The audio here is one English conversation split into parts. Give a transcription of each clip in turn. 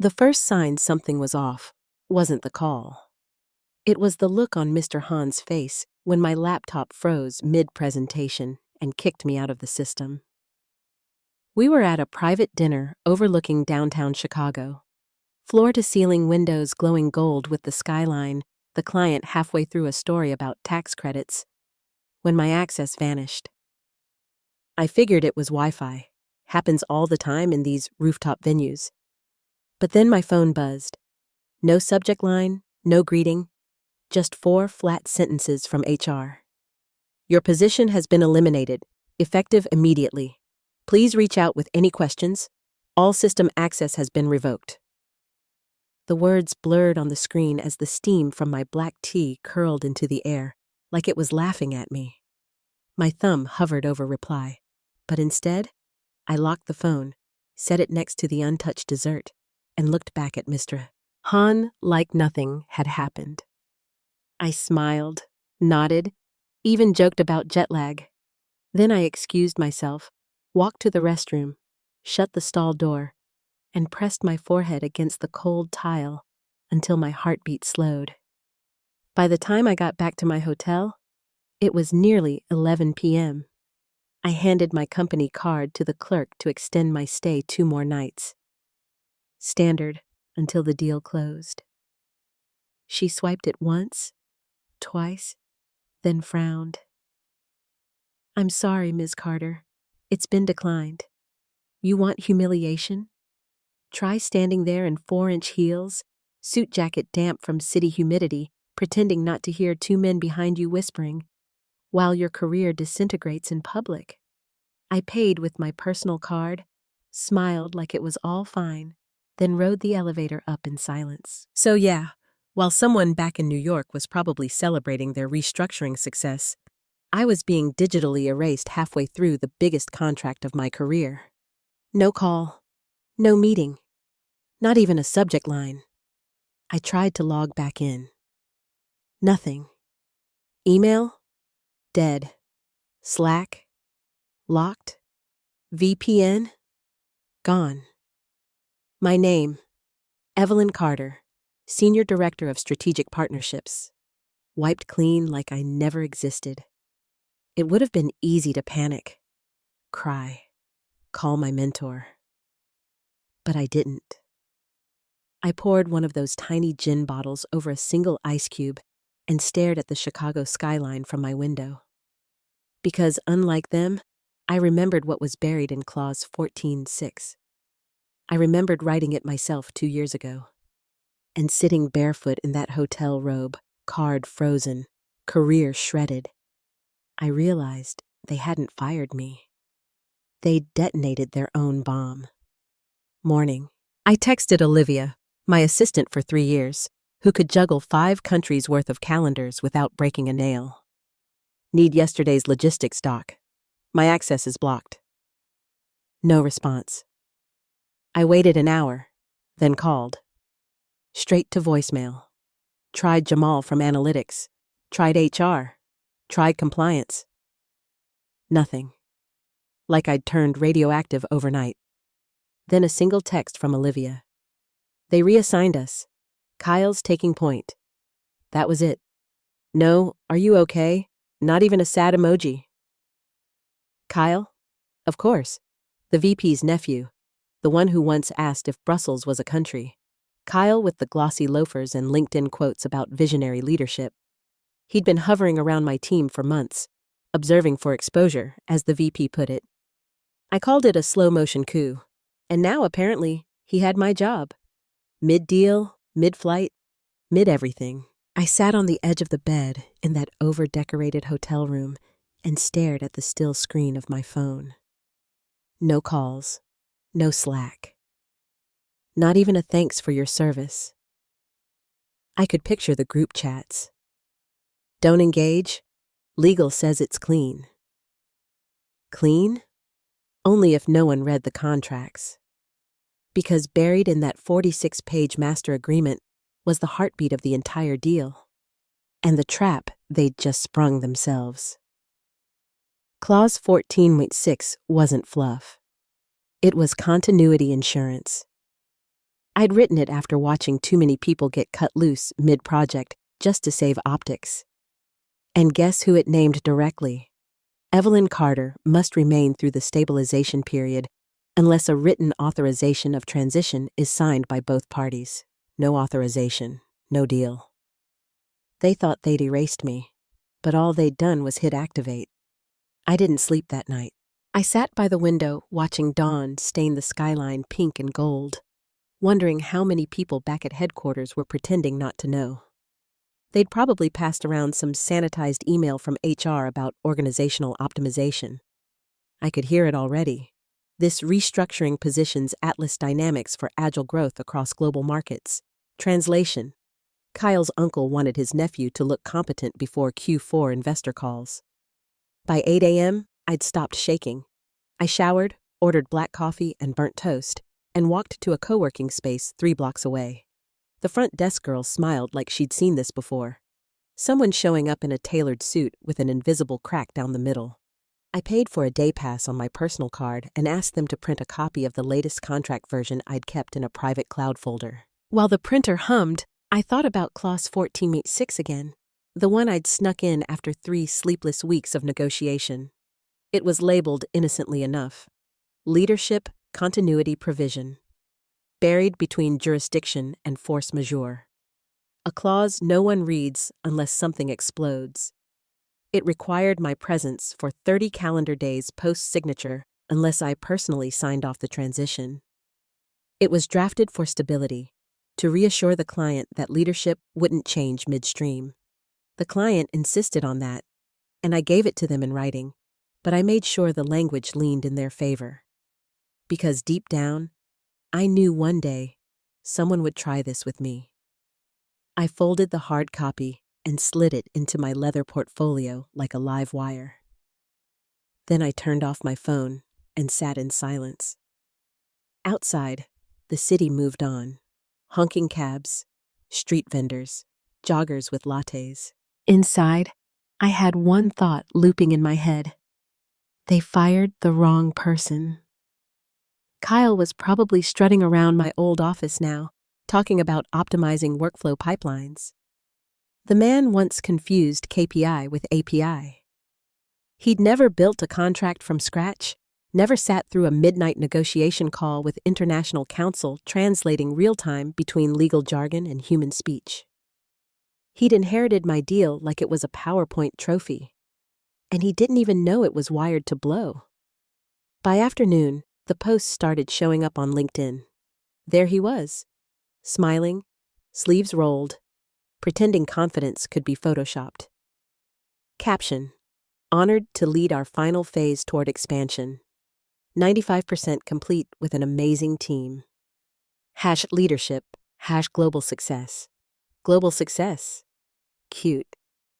The first sign something was off wasn't the call. It was the look on Mr. Hahn's face when my laptop froze mid-presentation and kicked me out of the system. We were at a private dinner overlooking downtown Chicago. Floor-to-ceiling windows glowing gold with the skyline, the client halfway through a story about tax credits, when my access vanished. I figured it was Wi-Fi. Happens all the time in these rooftop venues. But then my phone buzzed. No subject line, no greeting, just 4 flat sentences from HR. Your position has been eliminated, effective immediately. Please reach out with any questions. All system access has been revoked. The words blurred on the screen as the steam from my black tea curled into the air, like it was laughing at me. My thumb hovered over reply, but instead, I locked the phone, set it next to the untouched dessert, and looked back at Mr. Hahn like nothing had happened. I smiled, nodded, even joked about jet lag. Then I excused myself, walked to the restroom, shut the stall door, and pressed my forehead against the cold tile until my heartbeat slowed. By the time I got back to my hotel, it was nearly 11 p.m. I handed my company card to the clerk to extend my stay 2 more nights. Standard until the deal closed. She swiped it once, twice, then frowned. I'm sorry, Ms. Carter. It's been declined. You want humiliation? Try standing there in 4-inch heels, suit jacket damp from city humidity, pretending not to hear 2 men behind you whispering, while your career disintegrates in public. I paid with my personal card, smiled like it was all fine, then rode the elevator up in silence. So yeah, while someone back in New York was probably celebrating their restructuring success, I was being digitally erased halfway through the biggest contract of my career. No call, no meeting, not even a subject line. I tried to log back in. Nothing. Email? Dead. Slack? Locked? VPN? Gone. My name, Evelyn Carter, Senior Director of Strategic Partnerships. Wiped clean like I never existed. It would have been easy to panic, cry, call my mentor. But I didn't. I poured one of those tiny gin bottles over a single ice cube and stared at the Chicago skyline from my window. Because unlike them, I remembered what was buried in Clause 14.6. I remembered writing it myself 2 years ago. And sitting barefoot in that hotel robe, card frozen, career shredded, I realized they hadn't fired me. They detonated their own bomb. Morning. I texted Olivia, my assistant for 3 years, who could juggle 5 countries' worth of calendars without breaking a nail. Need yesterday's logistics doc. My access is blocked. No response. I waited an hour, then called. Straight to voicemail. Tried Jamal from analytics. Tried HR. Tried compliance. Nothing. Like I'd turned radioactive overnight. Then a single text from Olivia. They reassigned us. Kyle's taking point. That was it. No, are you okay? Not even a sad emoji. Kyle? Of course. The VP's nephew. The one who once asked if Brussels was a country. Kyle with the glossy loafers and LinkedIn quotes about visionary leadership. He'd been hovering around my team for months, observing for exposure, as the VP put it. I called it a slow-motion coup, and now apparently he had my job. Mid-deal, mid-flight, mid-everything. I sat on the edge of the bed in that over-decorated hotel room and stared at the still screen of my phone. No calls. No Slack. Not even a thanks for your service. I could picture the group chats. Don't engage. Legal says it's clean. Clean? Only if no one read the contracts. Because buried in that 46-page master agreement was the heartbeat of the entire deal. And the trap they'd just sprung themselves. Clause 14.6 wasn't fluff. It was continuity insurance. I'd written it after watching too many people get cut loose mid-project just to save optics. And guess who it named directly? Evelyn Carter must remain through the stabilization period unless a written authorization of transition is signed by both parties. No authorization, no deal. They thought they'd erased me, but all they'd done was hit activate. I didn't sleep that night. I sat by the window watching dawn stain the skyline pink and gold, wondering how many people back at headquarters were pretending not to know. They'd probably passed around some sanitized email from HR about organizational optimization. I could hear it already. This restructuring positions Atlas Dynamics for agile growth across global markets. Translation: Kyle's uncle wanted his nephew to look competent before Q4 investor calls. By 8 a.m., I'd stopped shaking. I showered, ordered black coffee and burnt toast, and walked to a co-working space 3 blocks away. The front desk girl smiled like she'd seen this before. Someone showing up in a tailored suit with an invisible crack down the middle. I paid for a day pass on my personal card and asked them to print a copy of the latest contract version I'd kept in a private cloud folder. While the printer hummed, I thought about Clause 14.6 again, the one I'd snuck in after 3 sleepless weeks of negotiation. It was labeled innocently enough: Leadership Continuity Provision. Buried between jurisdiction and force majeure. A clause no one reads unless something explodes. It required my presence for 30 calendar days post-signature unless I personally signed off the transition. It was drafted for stability, to reassure the client that leadership wouldn't change midstream. The client insisted on that, and I gave it to them in writing, but I made sure the language leaned in their favor. Because deep down, I knew one day someone would try this with me. I folded the hard copy and slid it into my leather portfolio like a live wire. Then I turned off my phone and sat in silence. Outside, the city moved on. Honking cabs, street vendors, joggers with lattes. Inside, I had one thought looping in my head. They fired the wrong person. Kyle was probably strutting around my old office now, talking about optimizing workflow pipelines. The man once confused KPI with API. He'd never built a contract from scratch, never sat through a midnight negotiation call with international counsel translating real-time between legal jargon and human speech. He'd inherited my deal like it was a PowerPoint trophy, and he didn't even know it was wired to blow. By afternoon, the posts started showing up on LinkedIn. There he was, smiling, sleeves rolled, pretending confidence could be photoshopped. Caption: Honored to lead our final phase toward expansion. 95% complete with an amazing team. #leadership, #global success. Global success. Cute.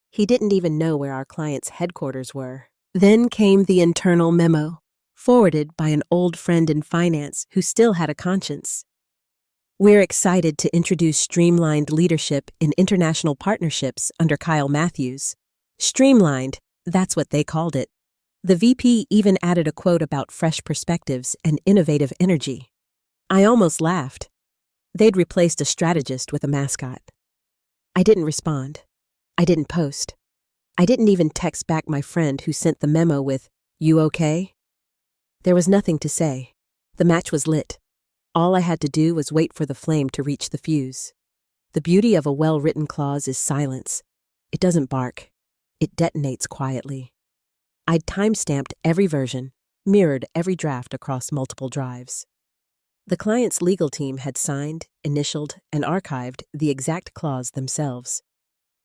He didn't even know where our client's headquarters were. Then came the internal memo, forwarded by an old friend in finance who still had a conscience. We're excited to introduce streamlined leadership in international partnerships under Kyle Matthews. Streamlined, that's what they called it. The VP even added a quote about fresh perspectives and innovative energy. I almost laughed. They'd replaced a strategist with a mascot. I didn't respond. I didn't post. I didn't even text back my friend who sent the memo with, "You okay?" There was nothing to say. The match was lit. All I had to do was wait for the flame to reach the fuse. The beauty of a well-written clause is silence. It doesn't bark. It detonates quietly. I'd time-stamped every version, mirrored every draft across multiple drives. The client's legal team had signed, initialed, and archived the exact clause themselves.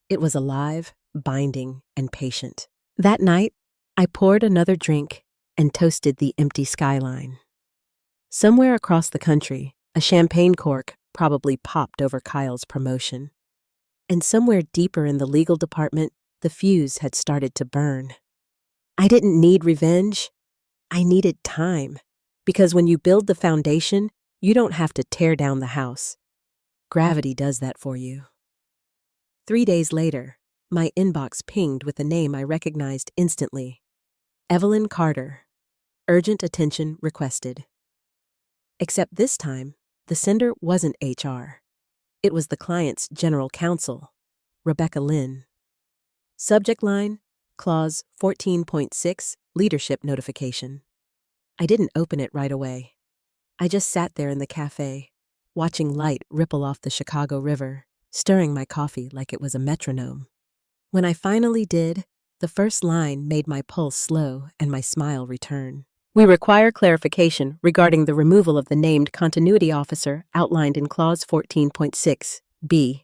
It was alive, binding, and patient. That night, I poured another drink and toasted the empty skyline. Somewhere across the country, a champagne cork probably popped over Kyle's promotion. And somewhere deeper in the legal department, the fuse had started to burn. I didn't need revenge. I needed time. Because when you build the foundation, you don't have to tear down the house. Gravity does that for you. 3 days later, my inbox pinged with a name I recognized instantly. Evelyn Carter. Urgent attention requested. Except this time, The sender wasn't HR. It was the client's general counsel, Rebecca Lynn. Subject line, Clause 14.6, Leadership Notification. I didn't open it right away. I just sat there in the cafe, watching light ripple off the Chicago River, stirring my coffee like it was a metronome. When I finally did, the first line made my pulse slow and my smile return. We require clarification regarding the removal of the named continuity officer outlined in Clause 14.6b.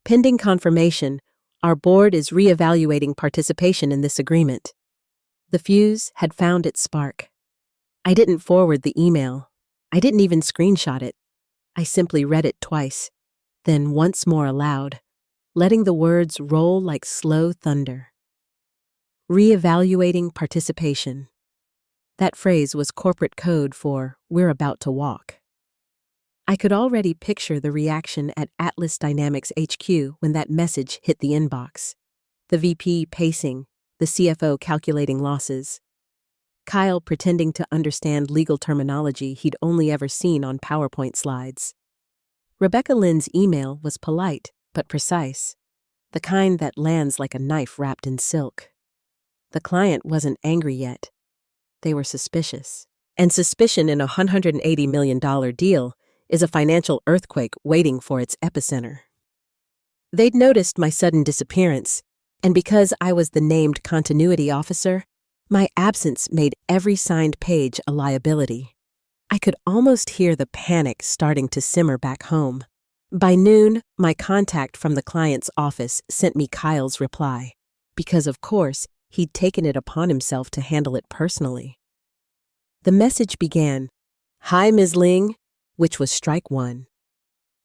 Pending confirmation, our board is re-evaluating participation in this agreement. The fuse had found its spark. I didn't forward the email. I didn't even screenshot it. I simply read it twice, then once more aloud, letting the words roll like slow thunder. Re-evaluating participation. That phrase was corporate code for "we're about to walk." I could already picture the reaction at Atlas Dynamics HQ when that message hit the inbox. The VP pacing, the CFO calculating losses. Kyle pretending to understand legal terminology he'd only ever seen on PowerPoint slides. Rebecca Lynn's email was polite but precise, the kind that lands like a knife wrapped in silk. The client wasn't angry yet. They were suspicious. And suspicion in a $180 million deal is a financial earthquake waiting for its epicenter. They'd noticed my sudden disappearance, and because I was the named continuity officer, my absence made every signed page a liability. I could almost hear the panic starting to simmer back home. By noon, my contact from the client's office sent me Kyle's reply, because of course, he'd taken it upon himself to handle it personally. The message began, "Hi, Ms. Ling," which was strike one.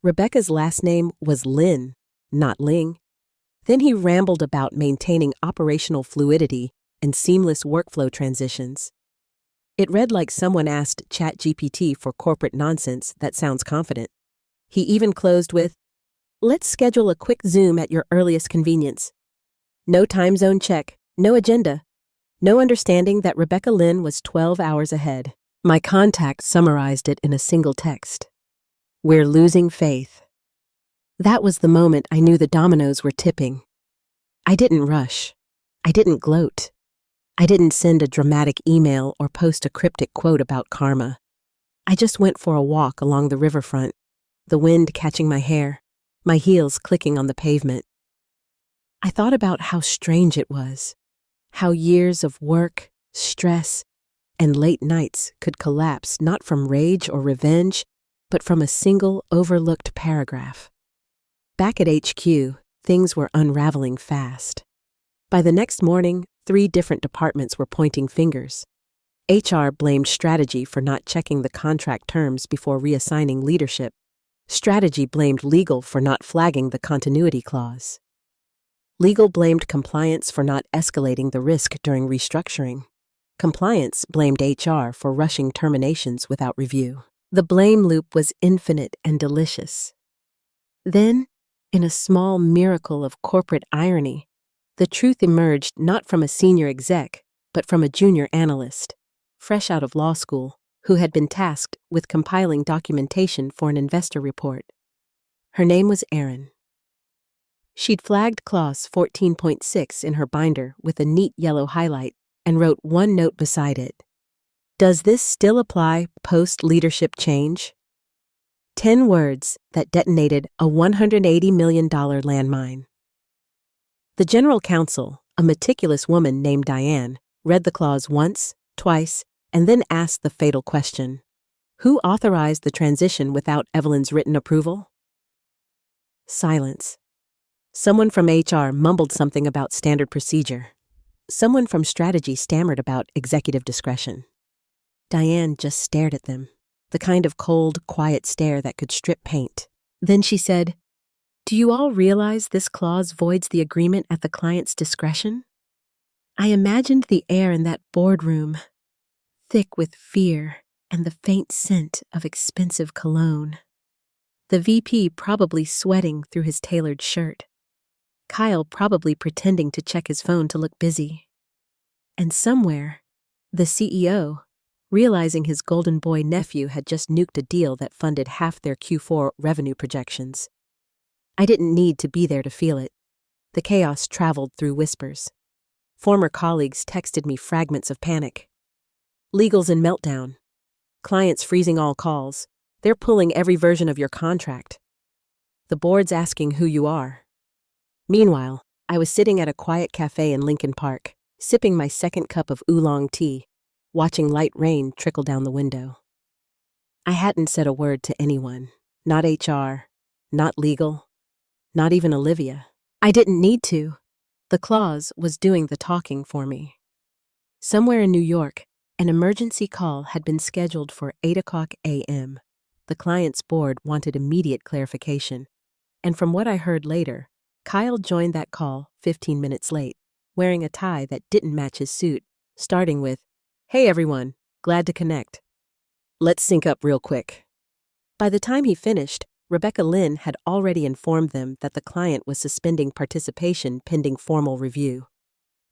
Rebecca's last name was Lin, not Ling. Then he rambled about maintaining operational fluidity and seamless workflow transitions. It read like someone asked ChatGPT for corporate nonsense that sounds confident. He even closed with, "Let's schedule a quick Zoom at your earliest convenience." No time zone check, no agenda, no understanding that Rebecca Lynn was 12 hours ahead. My contact summarized it in a single text. "We're losing faith." That was the moment I knew the dominoes were tipping. I didn't rush. I didn't gloat. I didn't send a dramatic email or post a cryptic quote about karma. I just went for a walk along the riverfront, the wind catching my hair, my heels clicking on the pavement. I thought about how strange it was, how years of work, stress, and late nights could collapse not from rage or revenge, but from a single overlooked paragraph. Back at HQ, things were unraveling fast. By the next morning, 3 different departments were pointing fingers. HR blamed strategy for not checking the contract terms before reassigning leadership. Strategy blamed legal for not flagging the continuity clause. Legal blamed compliance for not escalating the risk during restructuring. Compliance blamed HR for rushing terminations without review. The blame loop was infinite and delicious. Then, in a small miracle of corporate irony, the truth emerged not from a senior exec, but from a junior analyst, fresh out of law school, who had been tasked with compiling documentation for an investor report. Her name was Erin. She'd flagged Clause 14.6 in her binder with a neat yellow highlight and wrote one note beside it. "Does this still apply post-leadership change?" 10 words that detonated a $180 million landmine. The general counsel, a meticulous woman named Diane, read the clause once, twice, and then asked the fatal question. Who authorized the transition without Evelyn's written approval? Silence. Someone from HR mumbled something about standard procedure. Someone from strategy stammered about executive discretion. Diane just stared at them, the kind of cold, quiet stare that could strip paint. Then she said, "Do you all realize this clause voids the agreement at the client's discretion?" I imagined the air in that boardroom, thick with fear and the faint scent of expensive cologne. The VP probably sweating through his tailored shirt. Kyle probably pretending to check his phone to look busy. And somewhere, the CEO, realizing his golden boy nephew had just nuked a deal that funded half their Q4 revenue projections. I didn't need to be there to feel it. The chaos traveled through whispers. Former colleagues texted me fragments of panic. Legals in meltdown. Clients freezing all calls. They're pulling every version of your contract. The board's asking who you are. Meanwhile, I was sitting at a quiet cafe in Lincoln Park, sipping my second cup of oolong tea, watching light rain trickle down the window. I hadn't said a word to anyone, not HR, not legal, not even Olivia. I didn't need to. The clause was doing the talking for me. Somewhere in New York, an emergency call had been scheduled for 8 a.m. The client's board wanted immediate clarification, and from what I heard later, Kyle joined that call 15 minutes late, wearing a tie that didn't match his suit, starting with, "Hey everyone, glad to connect. Let's sync up real quick." By the time he finished, Rebecca Lynn had already informed them that the client was suspending participation pending formal review.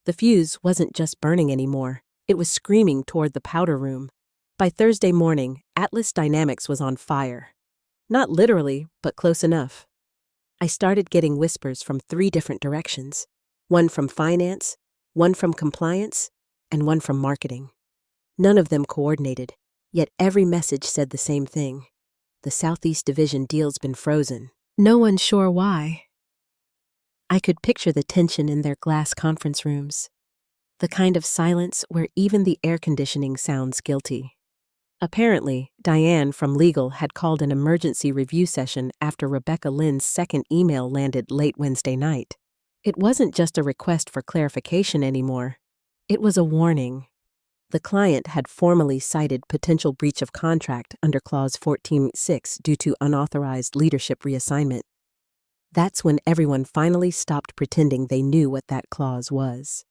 The fuse wasn't just burning anymore, it was screaming toward the powder room. By Thursday morning, Atlas Dynamics was on fire. Not literally, but close enough. I started getting whispers from 3 different directions. One from finance, one from compliance, and one from marketing. None of them coordinated, yet every message said the same thing. The Southeast Division deal's been frozen. No one's sure why. I could picture the tension in their glass conference rooms. The kind of silence where even the air conditioning sounds guilty. Apparently, Diane from legal had called an emergency review session after Rebecca Lynn's second email landed late Wednesday night. It wasn't just a request for clarification anymore. It was a warning. The client had formally cited potential breach of contract under Clause 14.6 due to unauthorized leadership reassignment. That's when everyone finally stopped pretending they knew what that clause was.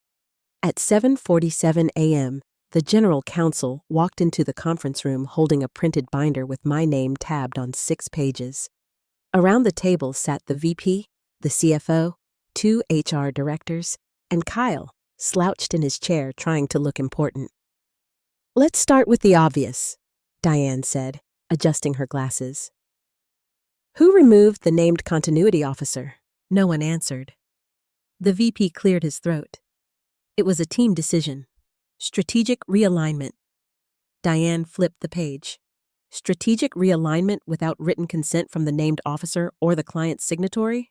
At 7:47 a.m., the general counsel walked into the conference room holding a printed binder with my name tabbed on 6 pages. Around the table sat the VP, the CFO, 2 HR directors, and Kyle, slouched in his chair trying to look important. "Let's start with the obvious," Diane said, adjusting her glasses. "Who removed the named continuity officer?" No one answered. The VP cleared his throat. It was a team decision. Strategic realignment. Diane flipped the page. Strategic realignment without written consent from the named officer or the client's signatory?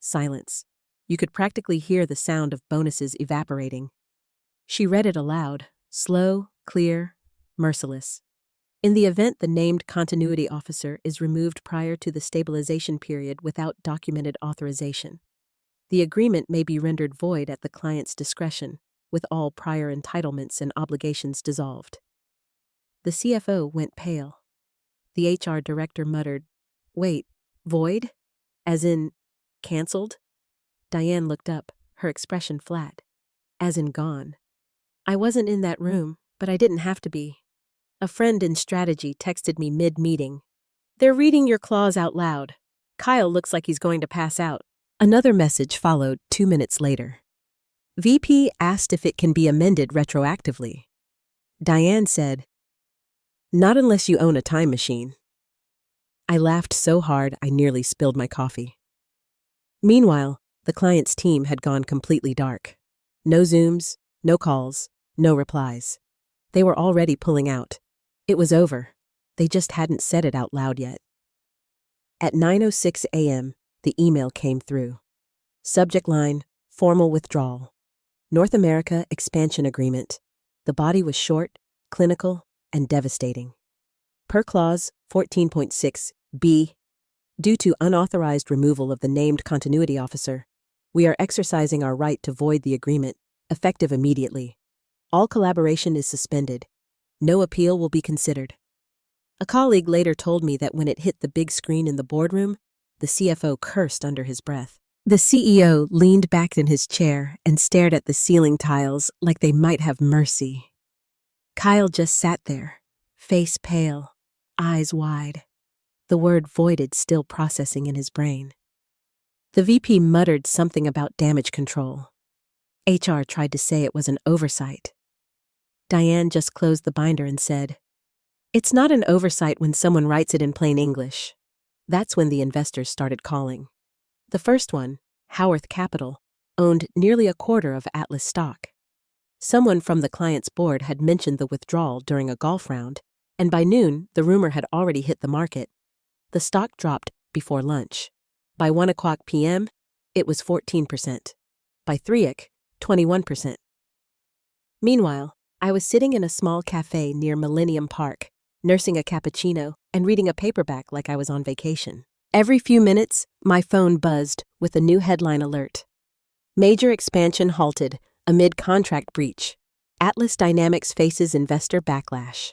Silence. You could practically hear the sound of bonuses evaporating. She read it aloud, slow, clear, merciless. In the event the named continuity officer is removed prior to the stabilization period without documented authorization, the agreement may be rendered void at the client's discretion, with all prior entitlements and obligations dissolved. The CFO went pale. The HR director muttered, "Wait, void? As in, canceled?" Diane looked up, her expression flat. As in gone. I wasn't in that room, but I didn't have to be. A friend in strategy texted me mid-meeting. "They're reading your clause out loud. Kyle looks like he's going to pass out." Another message followed 2 minutes later. VP asked if it can be amended retroactively. Diane said, "Not unless you own a time machine." I laughed so hard I nearly spilled my coffee. Meanwhile, the client's team had gone completely dark. No Zooms, no calls, no replies. They were already pulling out. It was over. They just hadn't said it out loud yet. At 9:06 a.m., the email came through. Subject line, formal withdrawal. North America Expansion Agreement. The body was short, clinical, and devastating. Per clause 14.6b, due to unauthorized removal of the named continuity officer, we are exercising our right to void the agreement, effective immediately. All collaboration is suspended. No appeal will be considered. A colleague later told me that when it hit the big screen in the boardroom, the CFO cursed under his breath. The CEO leaned back in his chair and stared at the ceiling tiles like they might have mercy. Kyle just sat there, face pale, eyes wide. The word voided still processing in his brain. The VP muttered something about damage control. HR tried to say it was an oversight. Diane just closed the binder and said, "It's not an oversight when someone writes it in plain English." That's when the investors started calling. The first one, Howarth Capital, owned nearly a quarter of Atlas stock. Someone from the client's board had mentioned the withdrawal during a golf round, and by noon, the rumor had already hit the market. The stock dropped before lunch. By 1 p.m., it was 14%. By 3 21%. Meanwhile, I was sitting in a small cafe near Millennium Park, nursing a cappuccino and reading a paperback like I was on vacation. Every few minutes, my phone buzzed with a new headline alert. Major expansion halted amid contract breach. Atlas Dynamics faces investor backlash.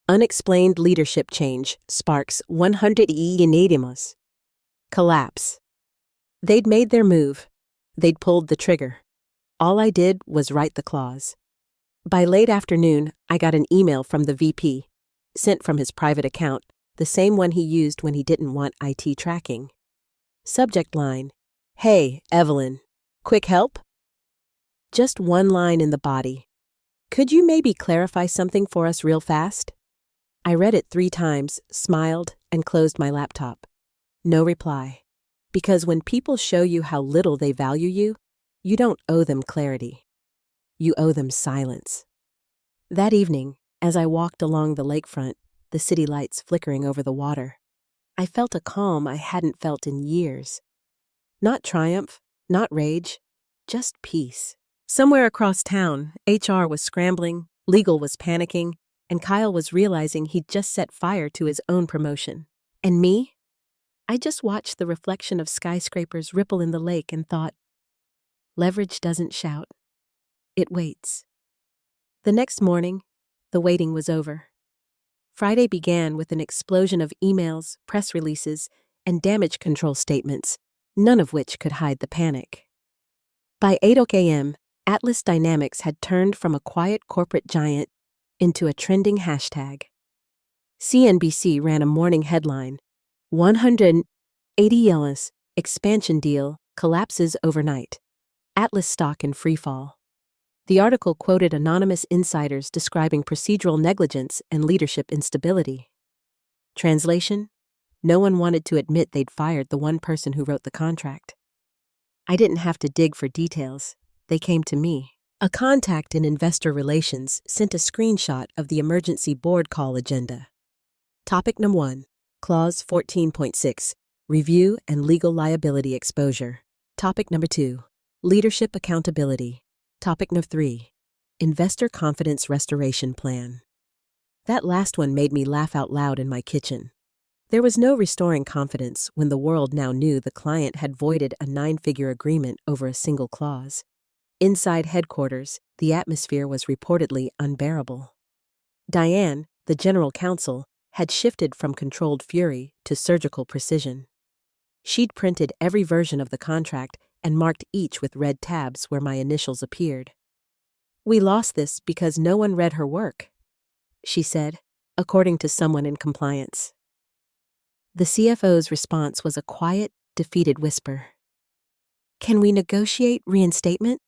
Unexplained leadership change sparks 100 unanimous. Collapse. They'd made their move. They'd pulled the trigger. All I did was write the clause. By late afternoon, I got an email from the VP, sent from his private account, the same one he used when he didn't want IT tracking. Subject line: "Hey, Evelyn. Quick help?" Just one line in the body. "Could you maybe clarify something for us real fast?" I read it 3 times, smiled, and closed my laptop. No reply. Because when people show you how little they value you, you don't owe them clarity. You owe them silence. That evening, as I walked along the lakefront, the city lights flickering over the water, I felt a calm I hadn't felt in years. Not triumph, not rage, just peace. Somewhere across town, HR was scrambling, legal was panicking, and Kyle was realizing he'd just set fire to his own promotion. And me? I just watched the reflection of skyscrapers ripple in the lake and thought, leverage doesn't shout. It waits. The next morning, the waiting was over. Friday began with an explosion of emails, press releases, and damage control statements, none of which could hide the panic. By 8 a.m., Atlas Dynamics had turned from a quiet corporate giant into a trending hashtag. CNBC ran a morning headline, 180 Yellis expansion deal collapses overnight. Atlas stock in freefall. The article quoted anonymous insiders describing procedural negligence and leadership instability. Translation: no one wanted to admit they'd fired the one person who wrote the contract. I didn't have to dig for details. They came to me. A contact in investor relations sent a screenshot of the emergency board call agenda. Topic number 1, Clause 14.6, Review and Legal Liability Exposure. Topic number 2, Leadership Accountability. Topic number 3, Investor Confidence Restoration Plan. That last one made me laugh out loud in my kitchen. There was no restoring confidence when the world now knew the client had voided a 9-figure agreement over a single clause. Inside headquarters, the atmosphere was reportedly unbearable. Diane, the general counsel, had shifted from controlled fury to surgical precision. She'd printed every version of the contract and marked each with red tabs where my initials appeared. "We lost this because no one read her work," she said, according to someone in compliance. The CFO's response was a quiet, defeated whisper. "Can we negotiate reinstatement?"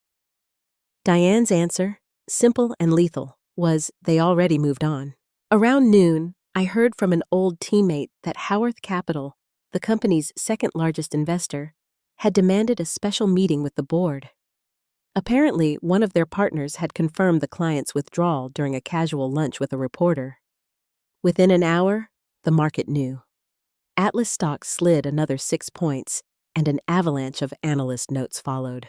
Diane's answer, simple and lethal, was they already moved on. Around noon, I heard from an old teammate that Howarth Capital, the company's second-largest investor, had demanded a special meeting with the board. Apparently, one of their partners had confirmed the client's withdrawal during a casual lunch with a reporter. Within an hour, the market knew. Atlas stock slid another 6 points, and an avalanche of analyst notes followed.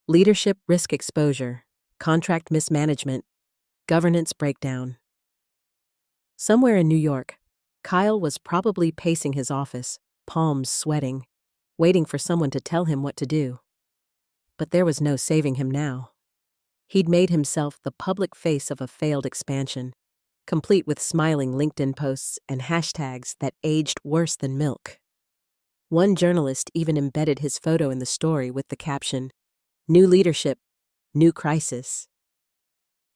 Leadership risk exposure, contract mismanagement, governance breakdown. Somewhere in New York, Kyle was probably pacing his office, palms sweating, waiting for someone to tell him what to do. But there was no saving him now. He'd made himself the public face of a failed expansion, complete with smiling LinkedIn posts and hashtags that aged worse than milk. One journalist even embedded his photo in the story with the caption, "New leadership, new crisis."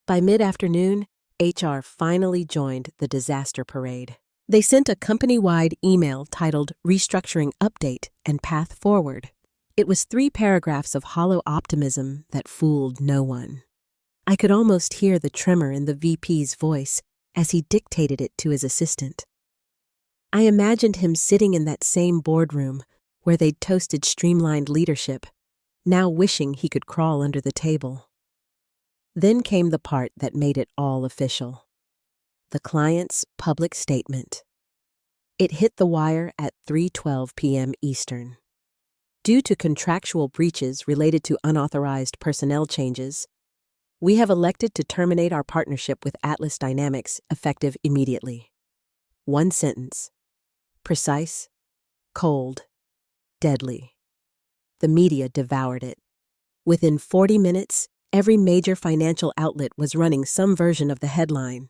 By mid-afternoon, HR finally joined the disaster parade. They sent a company-wide email titled Restructuring Update and Path Forward. It was 3 paragraphs of hollow optimism that fooled no one. I could almost hear the tremor in the VP's voice as he dictated it to his assistant. I imagined him sitting in that same boardroom where they'd toasted streamlined leadership, now wishing he could crawl under the table. Then came the part that made it all official. The client's public statement. It hit the wire at 3:12 p.m. Eastern. Due to contractual breaches related to unauthorized personnel changes, we have elected to terminate our partnership with Atlas Dynamics effective immediately. One sentence. Precise, cold, deadly. The media devoured it. Within 40 minutes, every major financial outlet was running some version of the headline.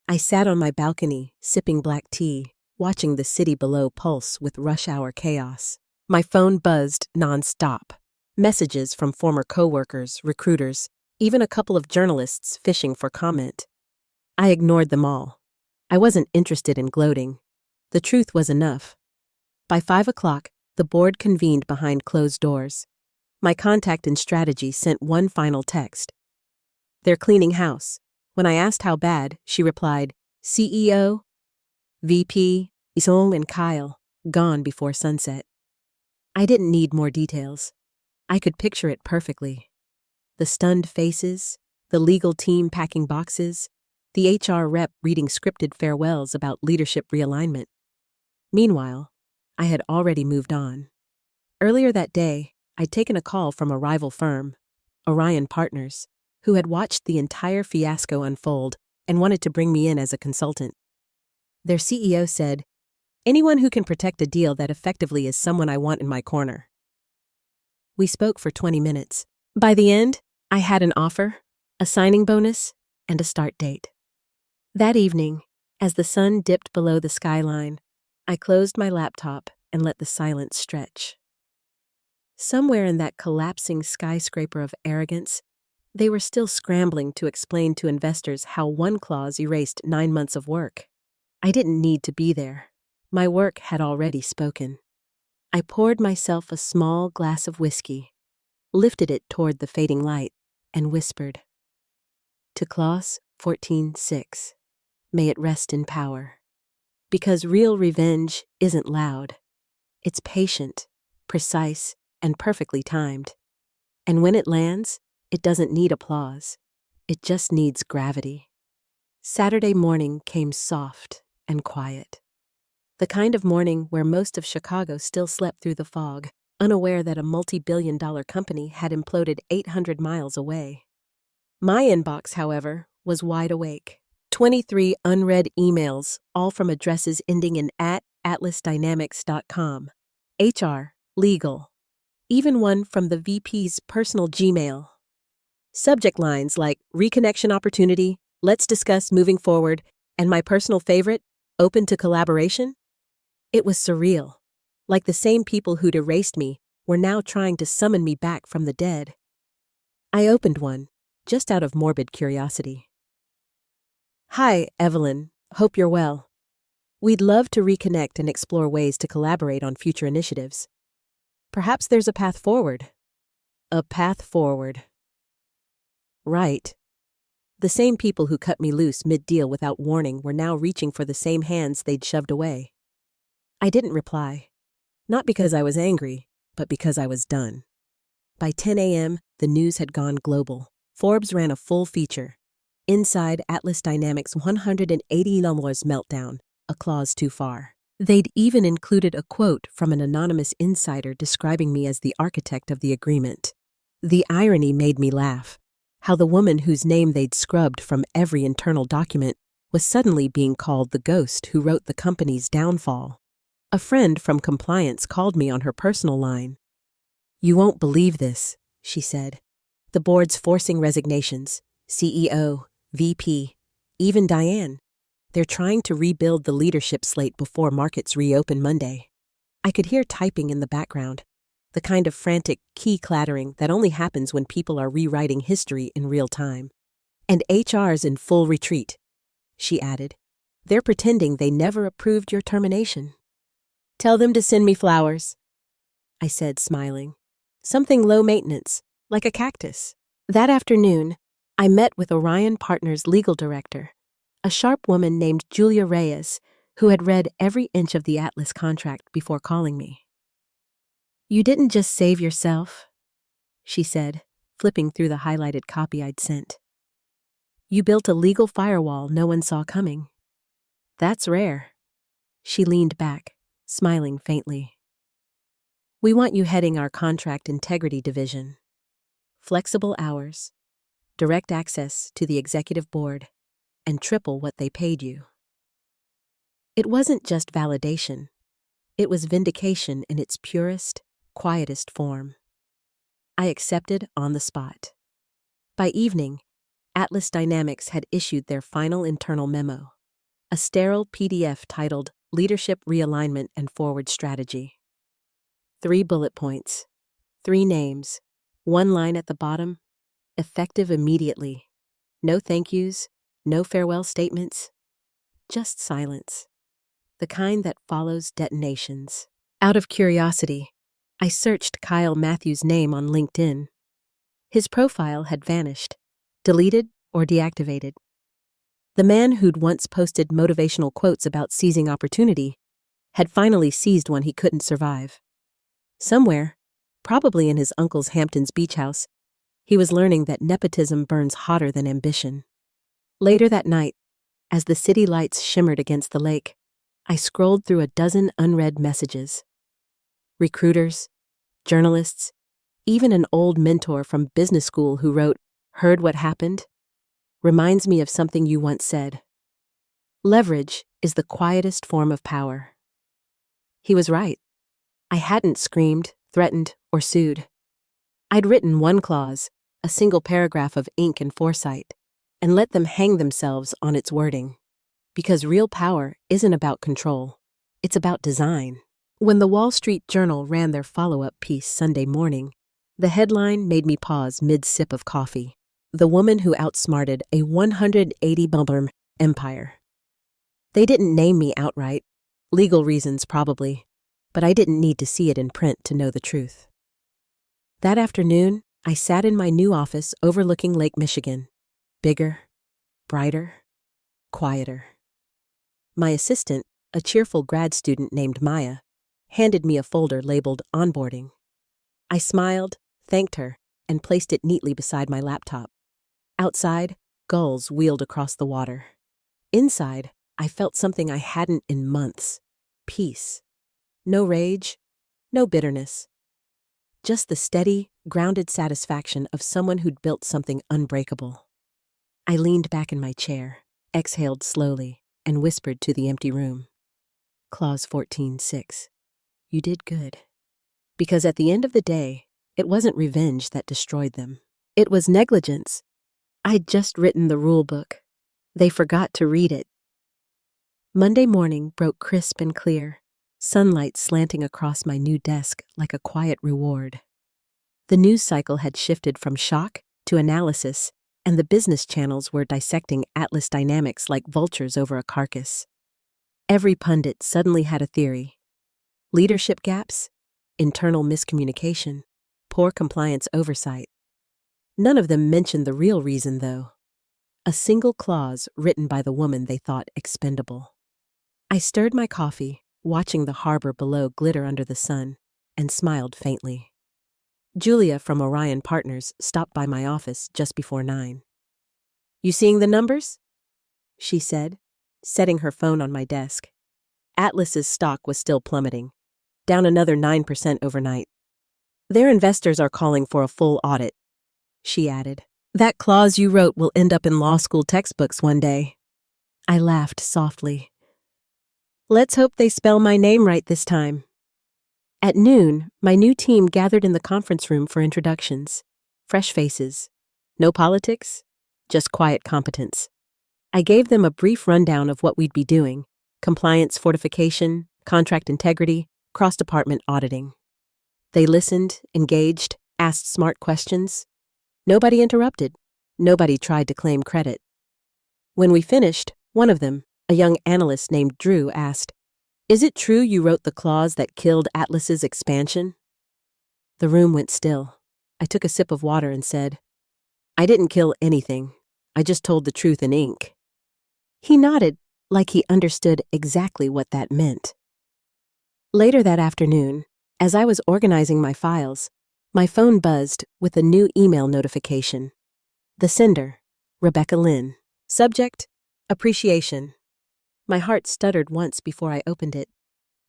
I sat on my balcony, sipping black tea, watching the city below pulse with rush hour chaos. My phone buzzed nonstop. Messages from former coworkers, recruiters, even a couple of journalists fishing for comment. I ignored them all. I wasn't interested in gloating. The truth was enough. By 5 o'clock, the board convened behind closed doors. My contact in strategy sent one final text. They're cleaning house. When I asked how bad, she replied, CEO, VP, Isol and Kyle, gone before sunset. I didn't need more details. I could picture it perfectly. The stunned faces, the legal team packing boxes, the HR rep reading scripted farewells about leadership realignment. Meanwhile, I had already moved on. Earlier that day, I'd taken a call from a rival firm, Orion Partners, who had watched the entire fiasco unfold and wanted to bring me in as a consultant. Their CEO said, "Anyone who can protect a deal that effectively is someone I want in my corner." We spoke for 20 minutes. By the end, I had an offer, a signing bonus, and a start date. That evening, as the sun dipped below the skyline, I closed my laptop and let the silence stretch. Somewhere in that collapsing skyscraper of arrogance, they were still scrambling to explain to investors how one clause erased 9 months of work. I didn't need to be there. My work had already spoken. I poured myself a small glass of whiskey, lifted it toward the fading light, and whispered, "To Clause 14:6, may it rest in power." Because real revenge isn't loud. It's patient, precise, and perfectly timed. And when it lands, it doesn't need applause. It just needs gravity. Saturday morning came soft and quiet. The kind of morning where most of Chicago still slept through the fog, unaware that a multi-billion-dollar company had imploded 800 miles away. My inbox, however, was wide awake. 23 unread emails, all from addresses ending in @atlasdynamics.com. HR, legal. Even one from the VP's personal Gmail. Subject lines like reconnection opportunity, let's discuss moving forward, and my personal favorite, open to collaboration. It was surreal. Like the same people who'd erased me were now trying to summon me back from the dead. I opened one, just out of morbid curiosity. "Hi, Evelyn. Hope you're well. We'd love to reconnect and explore ways to collaborate on future initiatives. Perhaps there's a path forward." A path forward. Right. The same people who cut me loose mid-deal without warning were now reaching for the same hands they'd shoved away. I didn't reply. Not because I was angry, but because I was done. By 10 a.m., the news had gone global. Forbes ran a full feature. Inside Atlas Dynamics' $180 meltdown, a clause too far. They'd even included a quote from an anonymous insider describing me as the architect of the agreement. The irony made me laugh. How the woman whose name they'd scrubbed from every internal document was suddenly being called the ghost who wrote the company's downfall. A friend from compliance called me on her personal line. "You won't believe this," she said. "The board's forcing resignations. CEO, VP, even Diane. They're trying to rebuild the leadership slate before markets reopen Monday." I could hear typing in the background, the kind of frantic key clattering that only happens when people are rewriting history in real time. "And HR's in full retreat," she added. "They're pretending they never approved your termination." "Tell them to send me flowers," I said, smiling. "Something low maintenance, like a cactus." That afternoon, I met with Orion Partners' legal director, a sharp woman named Julia Reyes, who had read every inch of the Atlas contract before calling me. "You didn't just save yourself," she said, flipping through the highlighted copy I'd sent. "You built a legal firewall no one saw coming. That's rare." She leaned back, smiling faintly. "We want you heading our contract integrity division. Flexible hours, direct access to the executive board, and triple what they paid you." It wasn't just validation. It was vindication in its purest, quietest form. I accepted on the spot. By evening, Atlas Dynamics had issued their final internal memo, a sterile PDF titled Leadership Realignment and Forward Strategy. 3 bullet points, 3 names, 1 line at the bottom, effective immediately. No thank yous, no farewell statements, just silence, the kind that follows detonations. Out of curiosity, I searched Kyle Matthews' name on LinkedIn. His profile had vanished, deleted or deactivated. The man who'd once posted motivational quotes about seizing opportunity had finally seized one he couldn't survive. Somewhere, probably in his uncle's Hamptons beach house, he was learning that nepotism burns hotter than ambition. Later that night, as the city lights shimmered against the lake, I scrolled through a dozen unread messages. Recruiters, journalists, even an old mentor from business school who wrote, "Heard what happened? Reminds me of something you once said. Leverage is the quietest form of power." He was right. I hadn't screamed, threatened, or sued. I'd written one clause, a single paragraph of ink and foresight, and let them hang themselves on its wording. Because real power isn't about control, it's about design. When the Wall Street Journal ran their follow-up piece Sunday morning, the headline made me pause mid-sip of coffee. "The woman who outsmarted a 180-bumper empire." They didn't name me outright, legal reasons probably, but I didn't need to see it in print to know the truth. That afternoon, I sat in my new office overlooking Lake Michigan. Bigger, brighter, quieter. My assistant, a cheerful grad student named Maya, handed me a folder labeled Onboarding. I smiled, thanked her, and placed it neatly beside my laptop. Outside, gulls wheeled across the water. Inside, I felt something I hadn't in months. Peace. No rage, no bitterness. Just the steady, grounded satisfaction of someone who'd built something unbreakable. I leaned back in my chair, exhaled slowly, and whispered to the empty room. Clause 14.6. You did good. Because at the end of the day, it wasn't revenge that destroyed them. It was negligence. I'd just written the rule book. They forgot to read it. Monday morning broke crisp and clear, sunlight slanting across my new desk like a quiet reward. The news cycle had shifted from shock to analysis, and the business channels were dissecting Atlas Dynamics like vultures over a carcass. Every pundit suddenly had a theory. Leadership gaps, internal miscommunication, poor compliance oversight. None of them mentioned the real reason, though. A single clause written by the woman they thought expendable. I stirred my coffee, watching the harbor below glitter under the sun, and smiled faintly. Julia from Orion Partners stopped by my office just before 9. "You seeing the numbers?" she said, setting her phone on my desk. Atlas's stock was still plummeting, down another 9% overnight. "Their investors are calling for a full audit," she added. "That clause you wrote will end up in law school textbooks one day." I laughed softly. "Let's hope they spell my name right this time." At noon, my new team gathered in the conference room for introductions. Fresh faces. No politics, just quiet competence. I gave them a brief rundown of what we'd be doing: compliance fortification, contract integrity, cross-department auditing. They listened, engaged, asked smart questions. Nobody interrupted. Nobody tried to claim credit. When we finished, one of them, a young analyst named Drew, asked, "Is it true you wrote the clause that killed Atlas's expansion?" The room went still. I took a sip of water and said, I didn't kill anything. I just told the truth in ink. He nodded, like he understood exactly what that meant. Later that afternoon, as I was organizing my files, my phone buzzed with a new email notification. The sender, Rebecca Lynn. Subject, appreciation. My heart stuttered once before I opened it.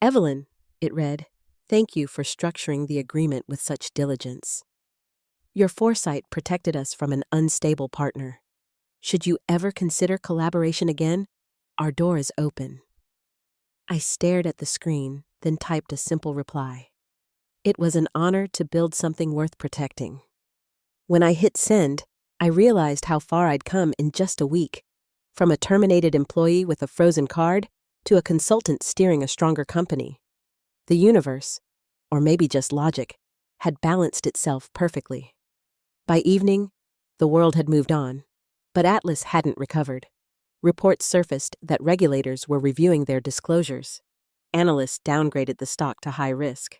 Evelyn, it read, thank you for structuring the agreement with such diligence. Your foresight protected us from an unstable partner. Should you ever consider collaboration again, our door is open. I stared at the screen, then typed a simple reply. It was an honor to build something worth protecting. When I hit send, I realized how far I'd come in just a week, from a terminated employee with a frozen card to a consultant steering a stronger company. The universe, or maybe just logic, had balanced itself perfectly. By evening, the world had moved on, but Atlas hadn't recovered. Reports surfaced that regulators were reviewing their disclosures. Analysts downgraded the stock to high risk.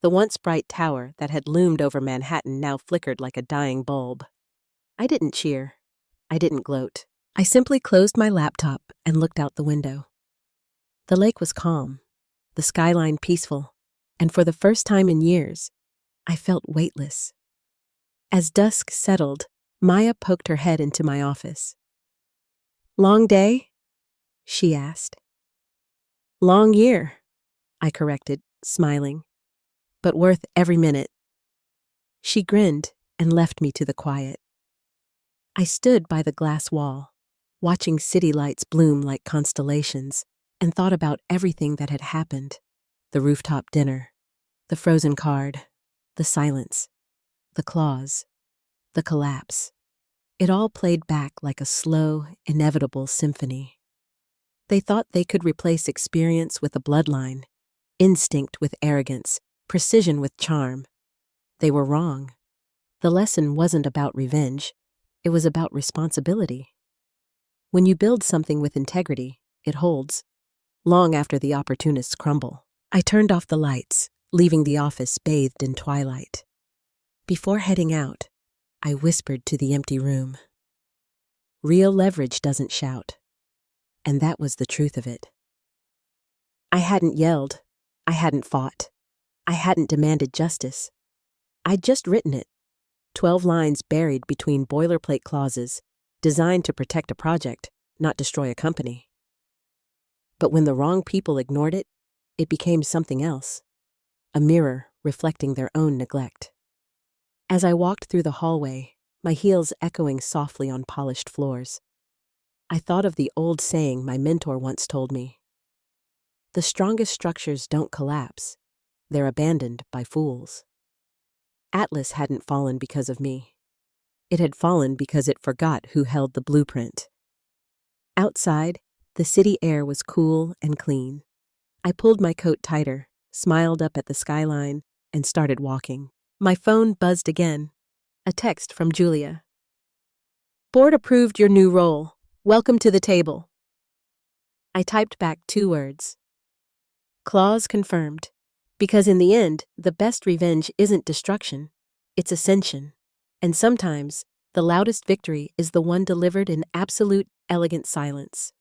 The once bright tower that had loomed over Manhattan now flickered like a dying bulb. I didn't cheer. I didn't gloat. I simply closed my laptop and looked out the window. The lake was calm, the skyline peaceful, and for the first time in years, I felt weightless. As dusk settled, Maya poked her head into my office. Long day? She asked. Long year, I corrected, smiling, but worth every minute. She grinned and left me to the quiet. I stood by the glass wall, watching city lights bloom like constellations, and thought about everything that had happened. The rooftop dinner, the frozen card, the silence, the claws, the collapse. It all played back like a slow, inevitable symphony. They thought they could replace experience with a bloodline, instinct with arrogance, precision with charm. They were wrong. The lesson wasn't about revenge. It was about responsibility. When you build something with integrity, it holds, long after the opportunists crumble. I turned off the lights, leaving the office bathed in twilight. Before heading out, I whispered to the empty room. Real leverage doesn't shout. And that was the truth of it. I hadn't yelled. I hadn't fought. I hadn't demanded justice. I'd just written it. 12 lines buried between boilerplate clauses, designed to protect a project, not destroy a company. But when the wrong people ignored it, it became something else. A mirror reflecting their own neglect. As I walked through the hallway, my heels echoing softly on polished floors, I thought of the old saying my mentor once told me. The strongest structures don't collapse. They're abandoned by fools. Atlas hadn't fallen because of me. It had fallen because it forgot who held the blueprint. Outside, the city air was cool and clean. I pulled my coat tighter, smiled up at the skyline, and started walking. My phone buzzed again. A text from Julia. Board approved your new role. Welcome to the table. I typed back 2 words. Clause confirmed. Because in the end, the best revenge isn't destruction, it's ascension. And sometimes, the loudest victory is the one delivered in absolute, elegant silence.